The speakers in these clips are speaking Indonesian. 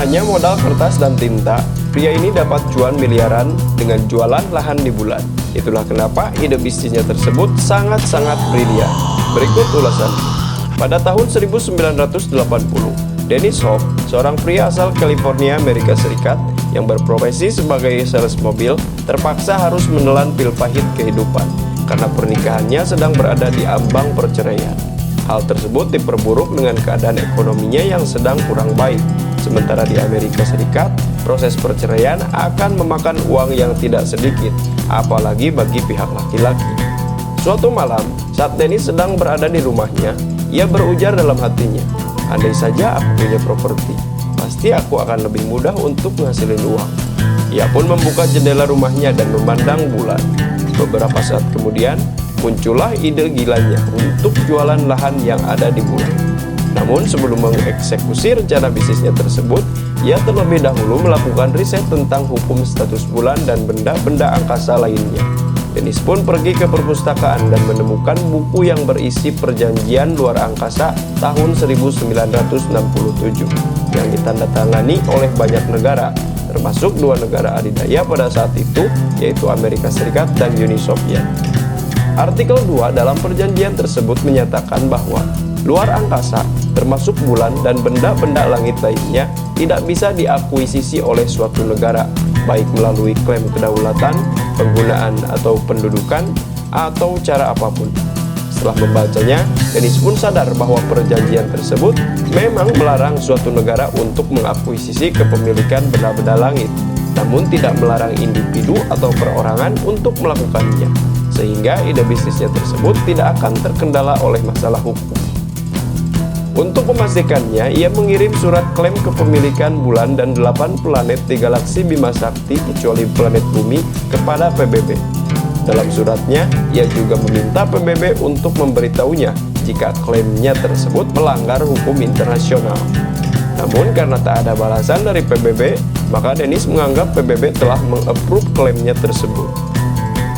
Hanya modal kertas dan tinta, pria ini dapat cuan miliaran dengan jualan lahan di bulan. Itulah kenapa ide bisnisnya tersebut sangat-sangat brilian. Berikut ulasannya. Pada tahun 1980, Dennis Hof, seorang pria asal California, Amerika Serikat, yang berprofesi sebagai sales mobil, terpaksa harus menelan pil pahit kehidupan karena pernikahannya sedang berada di ambang perceraian. Hal tersebut diperburuk dengan keadaan ekonominya yang sedang kurang baik. Sementara di Amerika Serikat, proses perceraian akan memakan uang yang tidak sedikit, apalagi bagi pihak laki-laki. Suatu malam, saat Dennis sedang berada di rumahnya, ia berujar dalam hatinya, "Andai saja aku punya properti, pasti aku akan lebih mudah untuk menghasilkan uang." Ia pun membuka jendela rumahnya dan memandang bulan. Beberapa saat kemudian, muncullah ide gilanya untuk jualan lahan yang ada di bulan. Namun sebelum mengeksekusi rencana bisnisnya tersebut, ia terlebih dahulu melakukan riset tentang hukum status bulan dan benda-benda angkasa lainnya. Dennis pun pergi ke perpustakaan dan menemukan buku yang berisi perjanjian luar angkasa tahun 1967 yang ditandatangani oleh banyak negara, termasuk dua negara adidaya pada saat itu, yaitu Amerika Serikat dan Uni Soviet. Artikel 2 dalam perjanjian tersebut menyatakan bahwa luar angkasa, termasuk bulan dan benda-benda langit lainnya, tidak bisa diakuisisi oleh suatu negara, baik melalui klaim kedaulatan, penggunaan atau pendudukan, atau cara apapun. Setelah membacanya, Dennis pun sadar bahwa perjanjian tersebut memang melarang suatu negara untuk mengakuisisi kepemilikan benda-benda langit, namun tidak melarang individu atau perorangan untuk melakukannya, sehingga ide bisnisnya tersebut tidak akan terkendala oleh masalah hukum. Untuk memastikannya, ia mengirim surat klaim kepemilikan bulan dan 8 planet di galaksi Bima Sakti kecuali planet Bumi kepada PBB. Dalam suratnya, ia juga meminta PBB untuk memberitahunya jika klaimnya tersebut melanggar hukum internasional. Namun karena tak ada balasan dari PBB, maka Dennis menganggap PBB telah meng-approve klaimnya tersebut.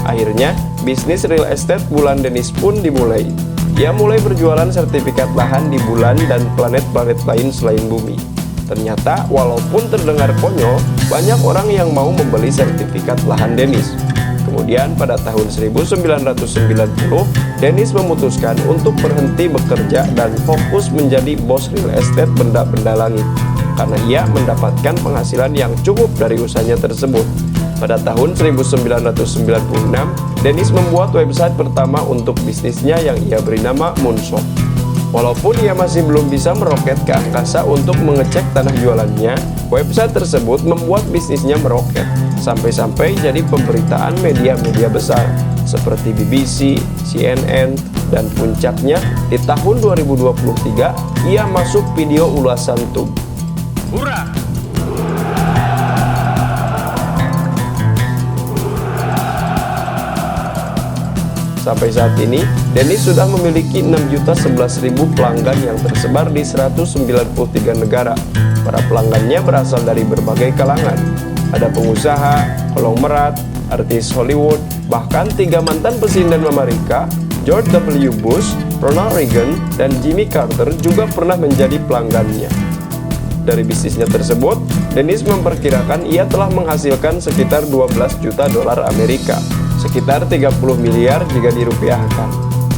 Akhirnya, bisnis real estate bulan Dennis pun dimulai. Ia mulai berjualan sertifikat lahan di bulan dan planet-planet lain selain bumi. Ternyata, walaupun terdengar konyol, banyak orang yang mau membeli sertifikat lahan Dennis. Kemudian pada tahun 1990, Dennis memutuskan untuk berhenti bekerja dan fokus menjadi bos real estate benda-benda langit, karena ia mendapatkan penghasilan yang cukup dari usahanya tersebut. Pada tahun 1996, Dennis membuat website pertama untuk bisnisnya yang ia beri nama Moonshot. Walaupun ia masih belum bisa meroket ke angkasa untuk mengecek tanah jualannya, website tersebut membuat bisnisnya meroket, sampai-sampai jadi pemberitaan media-media besar seperti BBC, CNN, dan puncaknya di tahun 2023 ia masuk video ulasan Tube. Hurra! Sampai saat ini, Dennis sudah memiliki 6.011.000 pelanggan yang tersebar di 193 negara. Para pelanggannya berasal dari berbagai kalangan. Ada pengusaha, konglomerat, artis Hollywood, bahkan 3 mantan presiden Amerika, George W. Bush, Ronald Reagan, dan Jimmy Carter juga pernah menjadi pelanggannya. Dari bisnisnya tersebut, Dennis memperkirakan ia telah menghasilkan sekitar 12 juta dolar Amerika, sekitar 30 miliar jika dirupiahkan.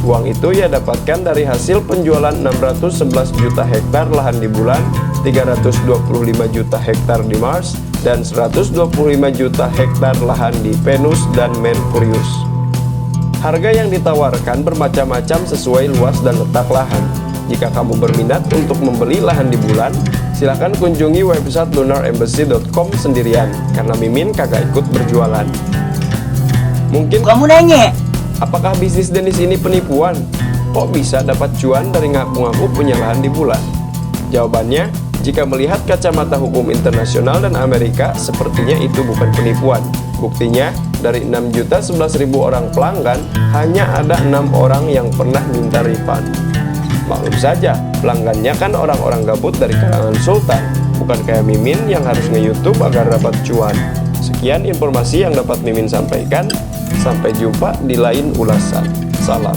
Uang itu ia dapatkan dari hasil penjualan 611 juta hektar lahan di bulan, 325 juta hektar di Mars, dan 125 juta hektar lahan di Venus dan Merkurius. Harga yang ditawarkan bermacam-macam sesuai luas dan letak lahan. Jika kamu berminat untuk membeli lahan di bulan, silakan kunjungi website lunarenembasy.com sendirian, karena Mimin kagak ikut berjualan. Mungkin kamu nanya, apakah bisnis Dennis ini penipuan? Kok bisa dapat cuan dari ngaku-ngaku punya lahan di bulan? Jawabannya, jika melihat kacamata hukum internasional dan Amerika, sepertinya itu bukan penipuan. Buktinya, dari 6.011.000 orang pelanggan, hanya ada 6 orang yang pernah minta refund. Maklum saja, pelanggannya kan orang-orang gabut dari kalangan sultan, bukan kayak Mimin yang harus nge-YouTube agar dapat cuan. Sekian informasi yang dapat Mimin sampaikan. Sampai jumpa di lain ulasan. Salam.